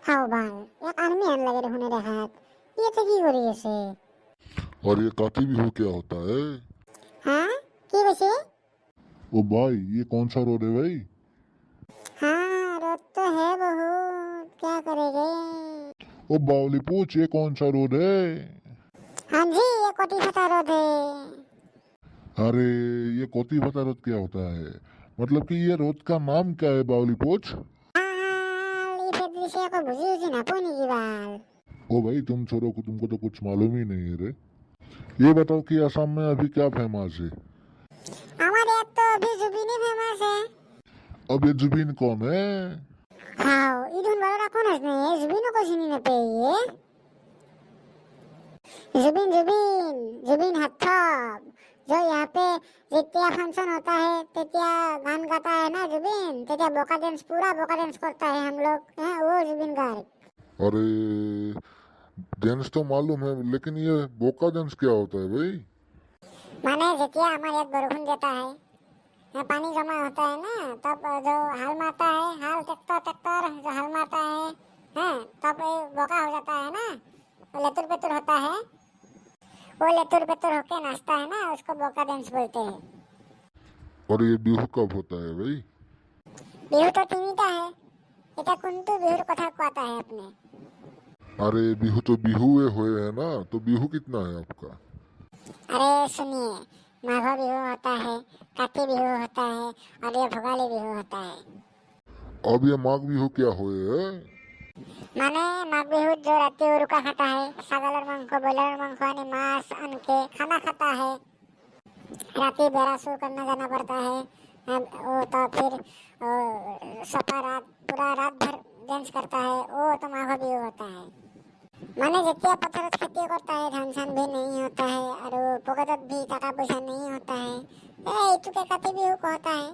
হাও ভাল এক আর্মি আন লাগে দেখোন দেখাত ইয়াতে কি কৰি আছে? और ये काती बिहू क्या होता है? হা কি কৈছে? ओ भाई ये कौन सा रोड है भाई? हाँ रोड तो है बहुत, क्या करेंगे? ओ बावली पूछ ये कौन सा रोड है? हाँ जी ये कोटी फटा रोड है। अरे ये कोती फता रोड क्या होता है? मतलब कि ये रोड का नाम क्या है बावली पूछ? ये फेदरी से को बुझी उझी ना पोनी की बाल। ओ भाई तुम छोड़ो को तुमको तो कुछ मालूम ही नहीं है रे। ये बताओ कि असम में अभी क्या फेमस है? हमारे यहाँ तो अभी जुबीन ही फेमस है। अब ये जुबीन कौन है? हाँ इधर बड़ा कौन है नहीं जुबीन को सीनी न पे ये जुबीन जुबीन जुबीन हत्थब जो यहाँ पे जितना फंक्शन होता है तेतिया गान गाता है ना जुबीन तेतिया बोका डांस पूरा बोका डांस करता है हम लोग हैं वो जुबीन गार्ग। अरे डांस तो मालूम है लेकिन ये बोका डांस क्या होता है भाई? माने जितिया हमारे यहाँ बरखुन देता है यहाँ पानी जमा होता है ना तब जो हाल मारता है हाल ट्रैक्टर ट्रैक्टर जो हाल मारता है हैं तब ये बोका हो जाता है ना वो लेतुर पेतुर होता है वो लेतुर पेतुर होके नाचता है ना उसको बोका डांस बोलते हैं। और ये बिहू कब होता है भाई? बिहू तो तीनिटा है এটা কোনটো বিহুর কথা কোয়াতা है अपने? अरे बिहू तो बिहुए हुए है ना तो बिहू कितना है आपका? अरे सुनिए माघ बिहू होता है काती बिहू होता है और ये भोगाली बिहू होता है। अब ये माघ बिहू क्या हुए है? মানে মাঘ বিহুত जो राती उरुका खाता है ছাগলের মাংস ব্রয়লার মাংস আনি मांस आन के खाना खाता है राती बेरा सो करना जाना पड़ता है वो तो फिर सपा रात पूरा रात भर डांस करता है वो तो माघ बिहू होता है। माने जितना पत्थर खेती करता है धान सान भी नहीं होता है और पॉकेट भी टाका पैसा नहीं होता है ये इतु के काती बिहू को होता है।